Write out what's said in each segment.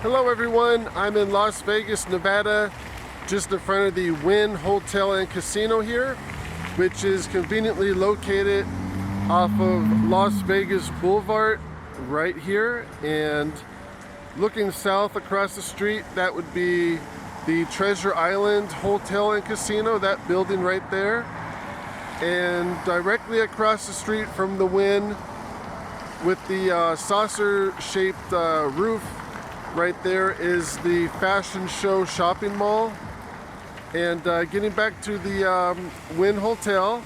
Hello everyone, I'm in Las Vegas, Nevada, just in front of the Wynn Hotel and Casino here, which is conveniently located off of Las Vegas Boulevard right here. And looking south across the street, that would be the Treasure Island Hotel and Casino, that building right there. And directly across the street from the Wynn, with the saucer-shaped roof right there, is the Fashion Show shopping mall. And getting back to the Wynn Hotel,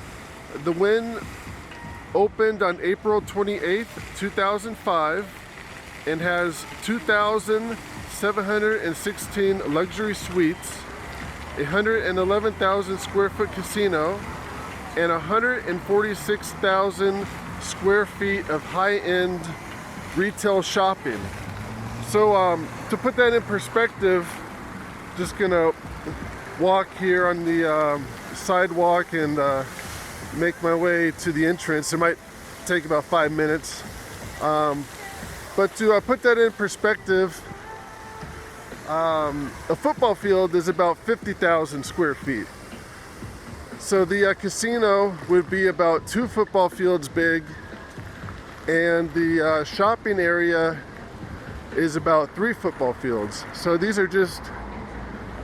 the Wynn opened on April 28th, 2005 and has 2,716 luxury suites, 111,000 square foot casino, and 146,000 square feet of high-end retail shopping. So to put that in perspective, just gonna walk here on the sidewalk and make my way to the entrance. It might take about 5 minutes, but to put that in perspective, a football field is about 50,000 square feet. So the casino would be about 2 football fields big, and the shopping area is about 3 football fields. So these are just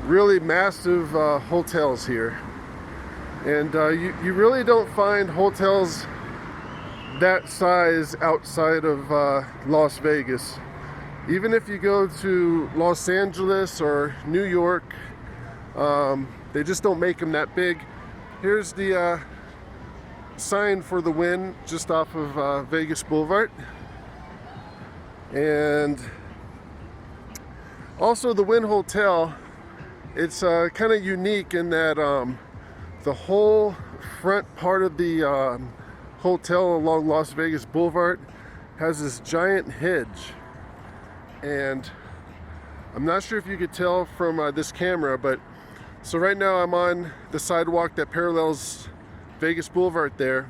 really massive hotels here. And you really don't find hotels that size outside of Las Vegas. Even if you go to Los Angeles or New York, they just don't make them that big. Here's the sign for the Wynn just off of Vegas Boulevard. And also the Wynn Hotel, it's kind of unique in that the whole front part of the hotel along Las Vegas Boulevard has this giant hedge. And I'm not sure if you could tell from this camera, but so right now I'm on the sidewalk that parallels Vegas Boulevard there,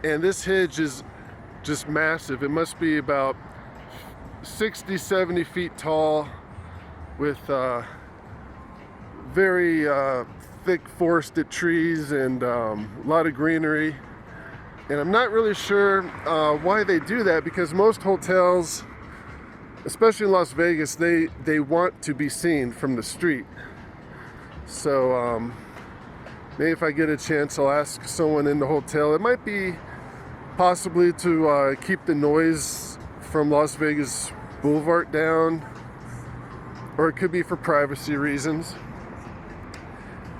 and this hedge is just massive. It must be about 60-70 feet tall, with very thick forested trees and a lot of greenery. And I'm not really sure why they do that, because most hotels, especially in Las Vegas, they want to be seen from the street. So maybe if I get a chance, I'll ask someone in the hotel. It might be possibly to keep the noise from Las Vegas Boulevard down, or it could be for privacy reasons.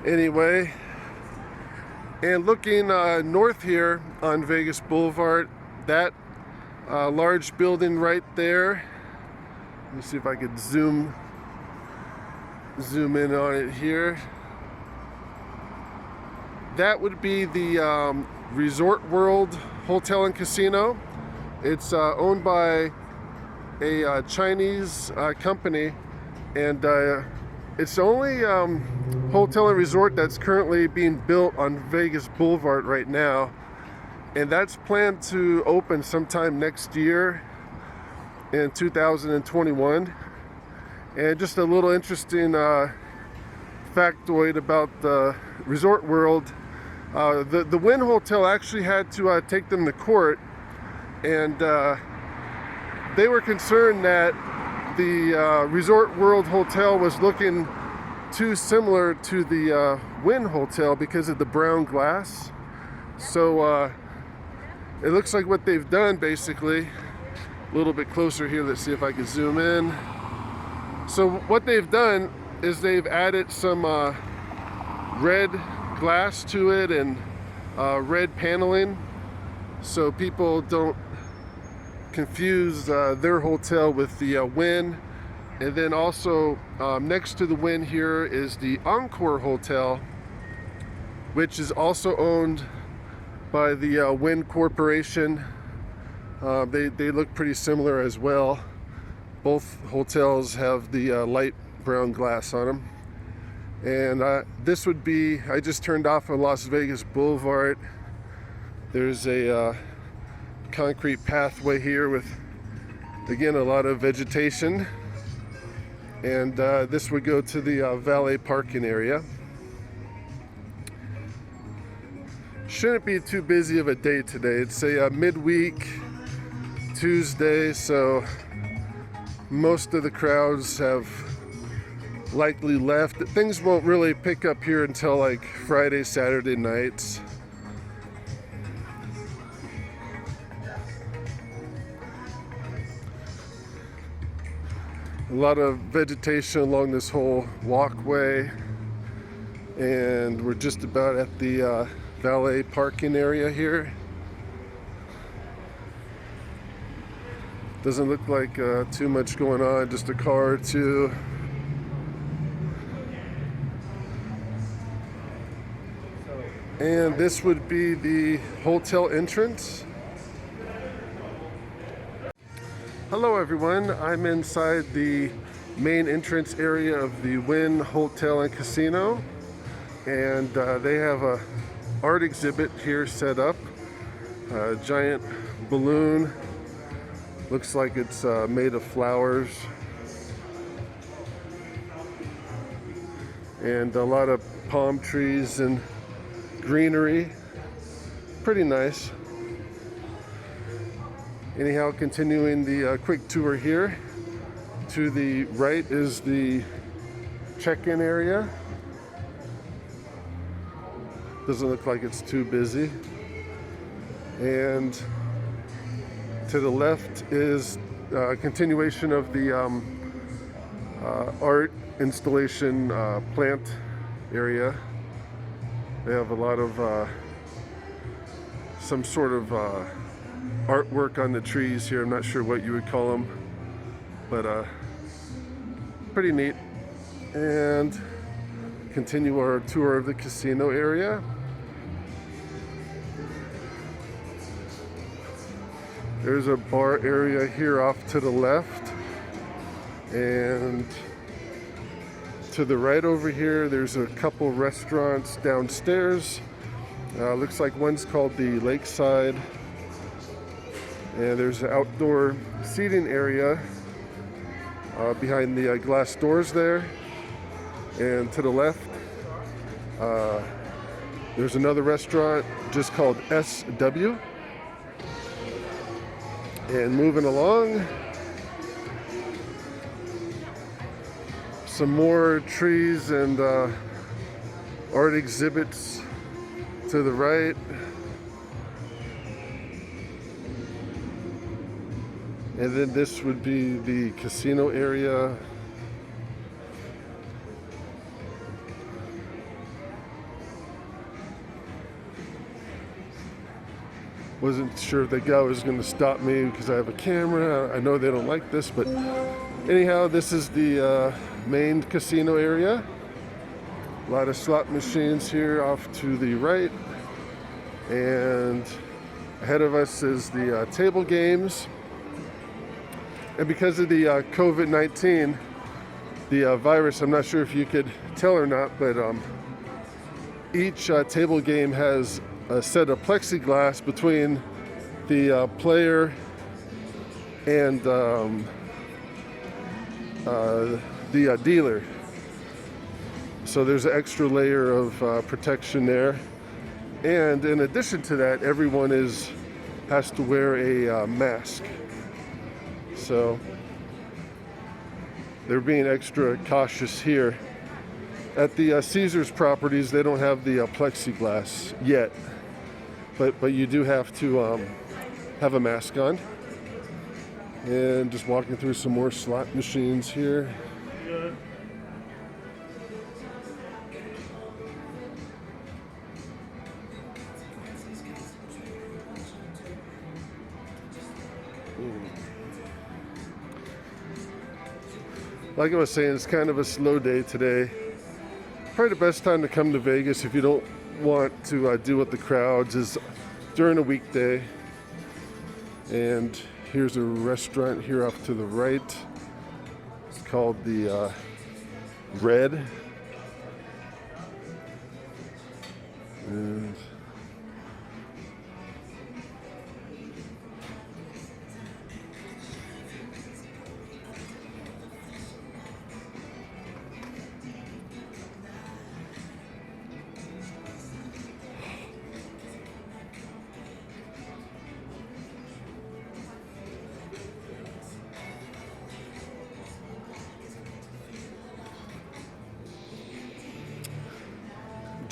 Anyway, and looking north here on Vegas Boulevard, that large building right there, let me see if I could zoom in on it here. That would be the Resort World Hotel and Casino. It's owned by a Chinese company, and it's the only hotel and resort that's currently being built on Vegas Boulevard right now, and that's planned to open sometime next year in 2021. And just a little interesting factoid about the Resort World, the Wynn Hotel actually had to take them to court, and they were concerned that the Resort World Hotel was looking too similar to the Wynn Hotel because of the brown glass. So it looks like what they've done, basically, a little bit closer here, let's see if I can zoom in. So what they've done is they've added some red glass to it and red paneling, so people don't confuse their hotel with the Wynn. And then also next to the Wynn here is the Encore Hotel, which is also owned by the Wynn Corporation. They look pretty similar as well. Both hotels have the light brown glass on them. And this would be, I just turned off on Las Vegas Boulevard. There's a concrete pathway here with, again, a lot of vegetation. and this would go to the valet parking area. Shouldn't be too busy of a day today. It's a midweek Tuesday, so most of the crowds have likely left. Things won't really pick up here until like Friday, Saturday nights. A lot of vegetation along this whole walkway, and we're just about at the valet parking area here. Doesn't look like too much going on, just a car or two. And this would be the hotel entrance. Hello everyone, I'm inside the main entrance area of the Wynn Hotel and Casino, and they have a art exhibit here set up. A giant balloon, looks like it's made of flowers, and a lot of palm trees and greenery. Pretty nice. Anyhow, continuing the quick tour here. To the right is the check-in area. Doesn't look like it's too busy. And to the left is a continuation of the art installation plant area. They have a lot of some sort of artwork on the trees here. I'm not sure what you would call them, but pretty neat. And continue our tour of the casino area. There's a bar area here off to the left, and to the right over here there's a couple restaurants downstairs. Looks like one's called the Lakeside, and there's an outdoor seating area behind the glass doors there. And to the left there's another restaurant just called SW. And moving along, some more trees and art exhibits to the right. And then this would be the casino area. Wasn't sure if the guy was going to stop me because I have a camera. I know they don't like this, but anyhow, this is the main casino area. A lot of slot machines here off to the right, and ahead of us is the table games. And because of the COVID-19, the virus, I'm not sure if you could tell or not, but each table game has a set of plexiglass between the player and the dealer. So there's an extra layer of protection there. And in addition to that, everyone has to wear a mask. So they're being extra cautious here. At the Caesars properties, they don't have the plexiglass yet, but you do have to have a mask on. And just walking through some more slot machines here. Like I was saying, it's kind of a slow day today. Probably the best time to come to Vegas if you don't want to deal with the crowds is during a weekday. And here's a restaurant here off to the right. It's called the Red. And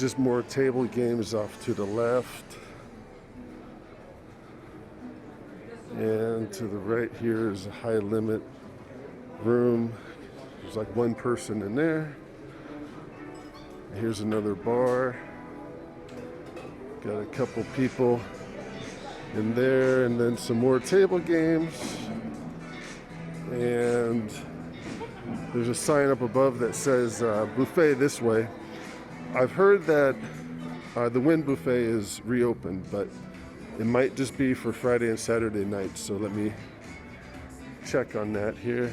just more table games off to the left. And to the right here is a high limit room. There's like one person in there. Here's another bar. Got a couple people in there, and then some more table games. And there's a sign up above that says buffet this way. I've heard that the Wynn buffet is reopened, but it might just be for Friday and Saturday nights. So let me check on that here.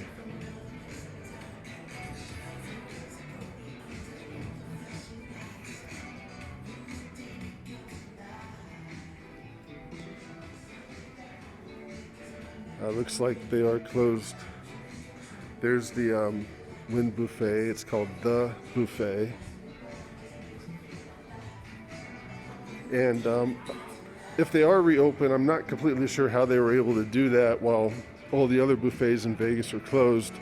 Looks like they are closed. There's the Wynn buffet. It's called The Buffet. And if they are reopened, I'm not completely sure how they were able to do that while all the other buffets in Vegas are closed.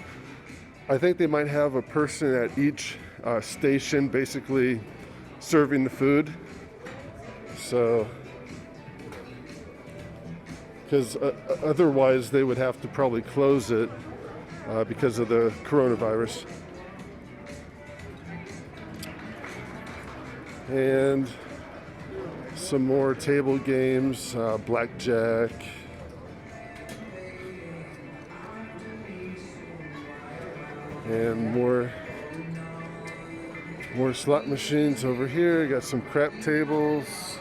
I think they might have a person at each station basically serving the food. So, because otherwise they would have to probably close it because of the coronavirus. And some more table games, blackjack. And more slot machines over here. Got some crap tables.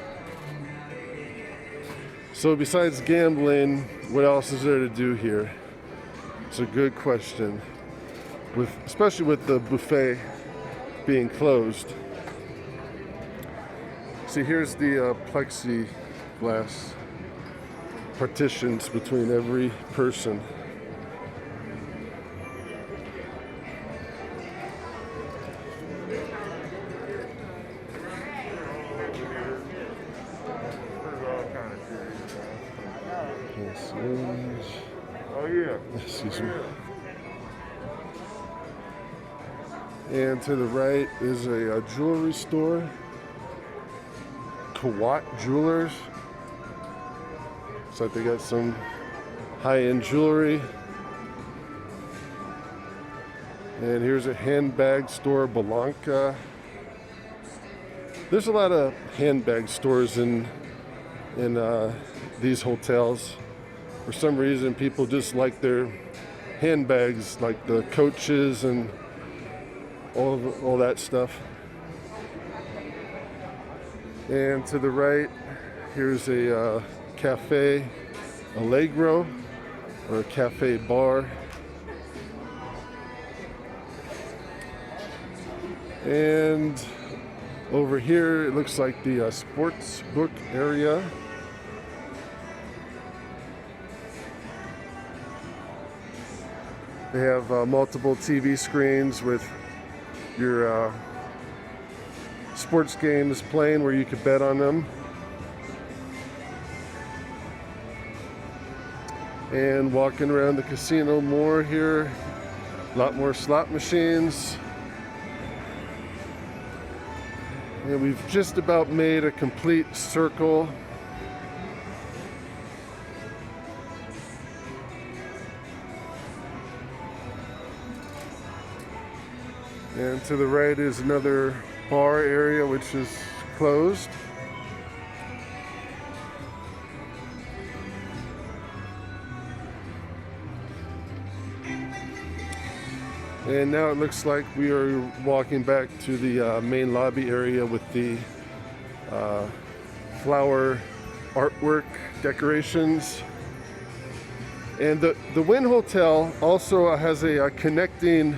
So besides gambling, what else is there to do here? It's a good question. Especially with the buffet being closed. See, here's the plexiglass partitions between every person. Oh yeah. Excuse me. And to the right is a jewelry store. Kawat Jewelers. Looks like they got some high-end jewelry. And here's a handbag store, Belanca. There's a lot of handbag stores in these hotels. For some reason, people just like their handbags, like the Coaches and all that stuff. And to the right, here's a Cafe Allegro, or a cafe bar. And over here, it looks like the sports book area. They have multiple TV screens with your sports games playing where you could bet on them. And walking around the casino more here, a lot more slot machines. And we've just about made a complete circle. And to the right is another bar area which is closed. And now it looks like we are walking back to the main lobby area with the flower artwork decorations. And the Wynn Hotel also has a connecting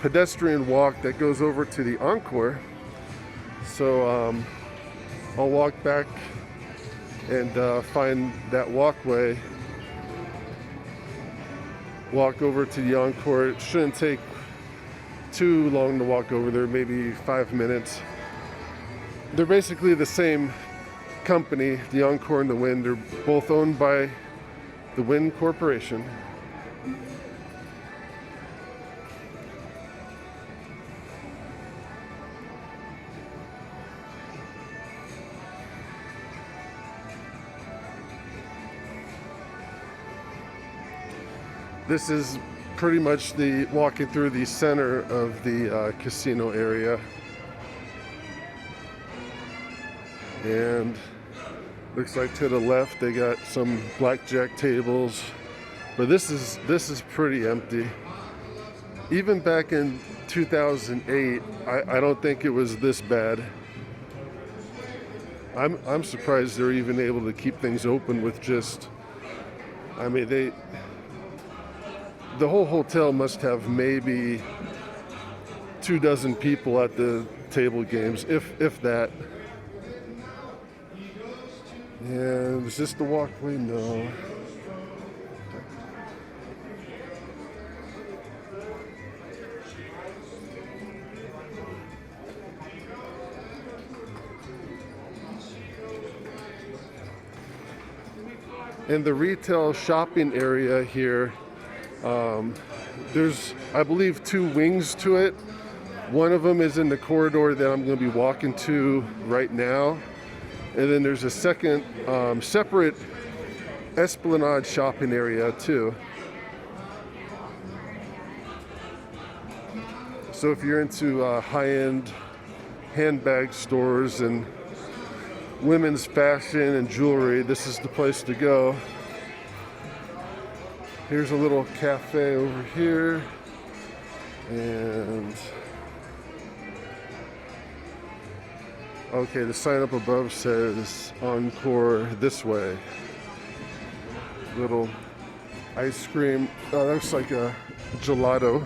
pedestrian walk that goes over to the Encore. So I'll walk back and find that walkway, walk over to the Encore. It shouldn't take too long to walk over there, maybe 5 minutes. They're basically the same company, the Encore and the Wynn. They're both owned by the Wynn Corporation. This is pretty much the walking through the center of the casino area. And looks like to the left they got some blackjack tables, but this is pretty empty. Even back in 2008, I don't think it was this bad. I'm surprised they're even able to keep things open with just, I mean, the whole hotel must have maybe 24 people at the table games, if that. And is this the walkway? No. In the retail shopping area here, there's, I believe, 2 wings to it. One of them is in the corridor that I'm going to be walking to right now. And then there's a second separate Esplanade shopping area too. So if you're into high-end handbag stores and women's fashion and jewelry, this is the place to go. Here's a little cafe over here, and okay, the sign up above says Encore this way. Little ice cream. Oh, that looks like a gelato.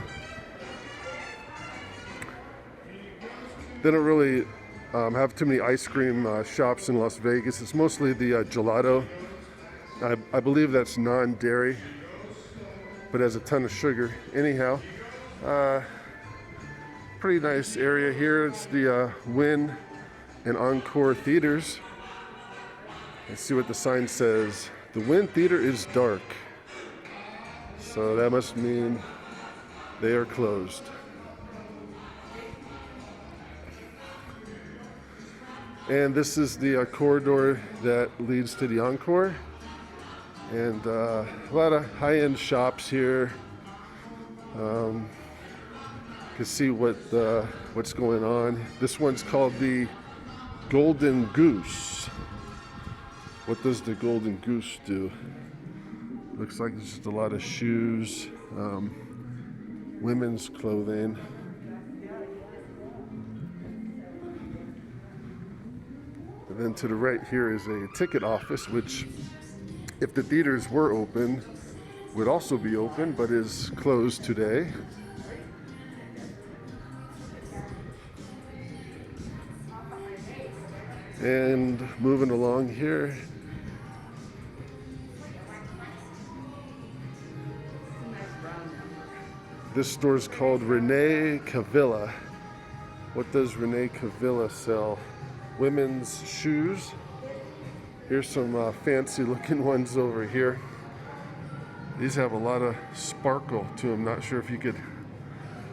They don't really have too many ice cream shops in Las Vegas. It's mostly the gelato. I believe that's non-dairy, but has a ton of sugar. Anyhow, pretty nice area here. It's the Wynn and Encore theaters. Let's see what the sign says. The Wynn Theater is dark. So that must mean they are closed. And this is the corridor that leads to the Encore. And a lot of high-end shops here. You can see what's going on. This one's called the Golden Goose. What does the Golden Goose do? Looks like there's just a lot of shoes, women's clothing. And then to the right here is a ticket office, which, if the theaters were open, would also be open, but is closed today. And moving along here, this store is called Rene Cavilla. What does Rene Cavilla sell? Women's shoes. Here's some fancy looking ones over here. These have a lot of sparkle to them. Not sure if you could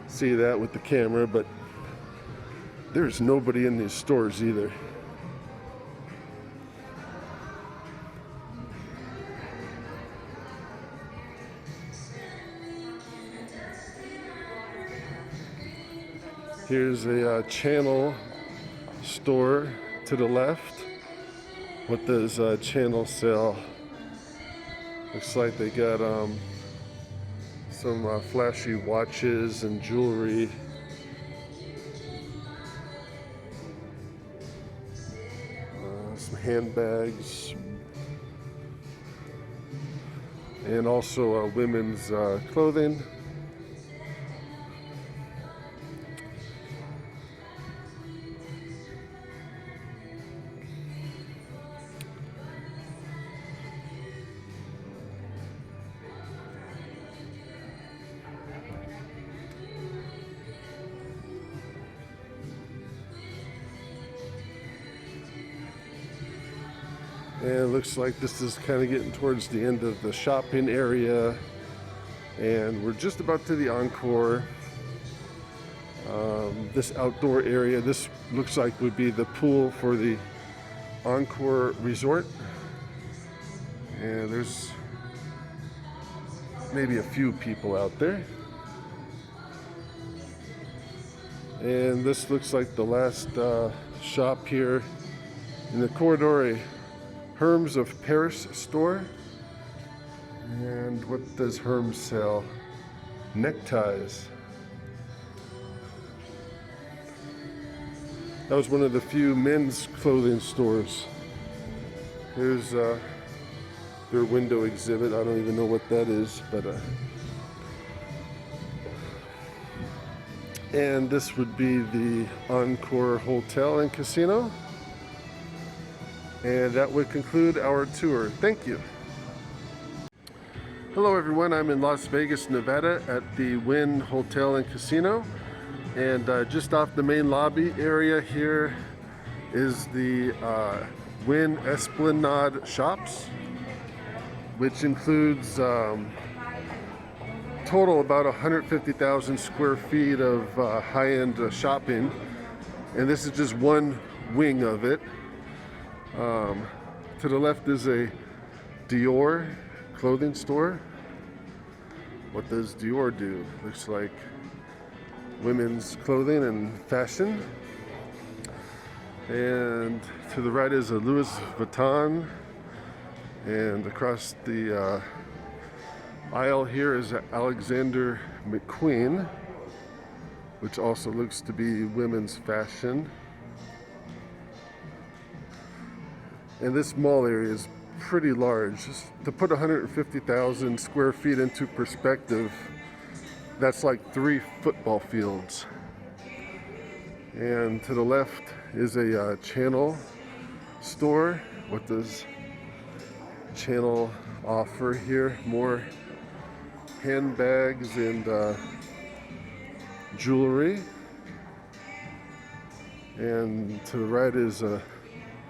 see that with the camera, but there's nobody in these stores either. Here's a channel store to the left. What does channel sell? Looks like they got some flashy watches and jewelry. Some handbags. And also women's clothing. And it looks like this is kind of getting towards the end of the shopping area. And we're just about to the Encore. This outdoor area, this looks like would be the pool for the Encore Resort. And there's maybe a few people out there. And this looks like the last shop here in the corridor, a Hermes of Paris store. And what does Hermes sell? Neckties. That was one of the few men's clothing stores. Here's their window exhibit. I don't even know what that is, but and this would be the Encore Hotel and Casino. And that would conclude our tour. Thank you. Hello everyone, I'm in Las Vegas, Nevada at the Wynn Hotel and Casino. And just off the main lobby area here is the Wynn Esplanade Shops, which includes total about 150,000 square feet of high-end shopping. And this is just one wing of it. To the left is a Dior clothing store. What does Dior do? Looks like women's clothing and fashion. And to the right is a Louis Vuitton. And across the aisle here is Alexander McQueen, which also looks to be women's fashion. And this mall area is pretty large. Just to put 150,000 square feet into perspective, that's like 3 football fields. And to the left is a Channel store. What does Channel offer here? More handbags and jewelry. And to the right is a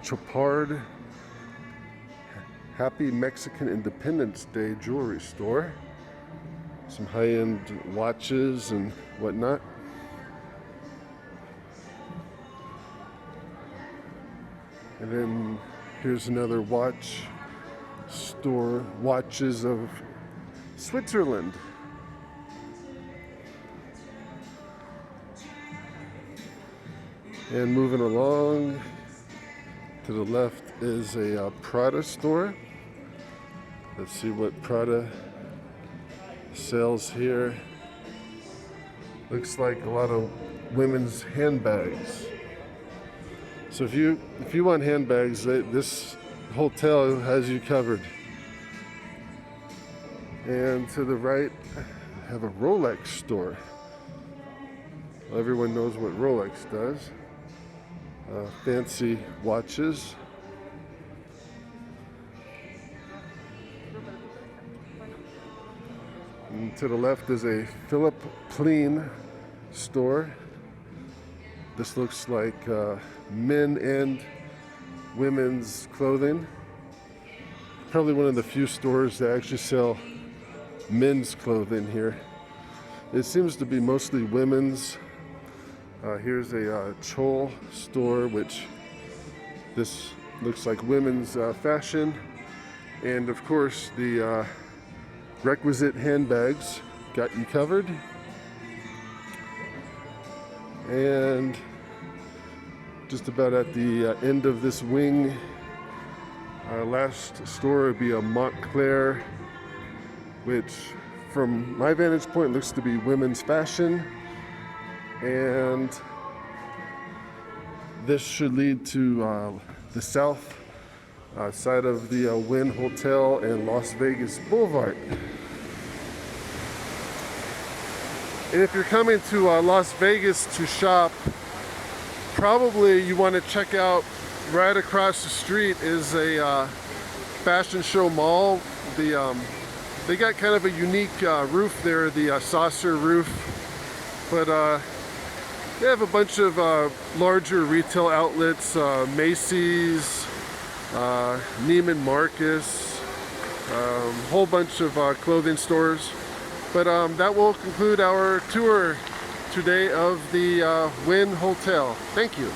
Chopard Happy Mexican Independence Day jewelry store. Some high-end watches and whatnot. And then here's another watch store, Watches of Switzerland. And moving along, to the left is a Prada store. Let's see what Prada sells here. Looks like a lot of women's handbags. So if you want handbags, this hotel has you covered. And to the right, I have a Rolex store. Well, everyone knows what Rolex does. Fancy watches. And to the left is a Philip Plein store. This looks like men and women's clothing. Probably one of the few stores that actually sell men's clothing here. It seems to be mostly women's. Here's a Chol store, which this looks like women's fashion. And of course the requisite handbags got you covered. And just about at the end of this wing, last store would be a Montclair, which from my vantage point looks to be women's fashion. And this should lead to the south side of the Wynn Hotel and Las Vegas Boulevard. And if you're coming to Las Vegas to shop, probably you want to check out right across the street is a fashion show mall. They got kind of a unique roof there, the saucer roof, but they have a bunch of larger retail outlets, Macy's, Neiman Marcus, whole bunch of clothing stores. But that will conclude our tour today of the Wynn Hotel. Thank you.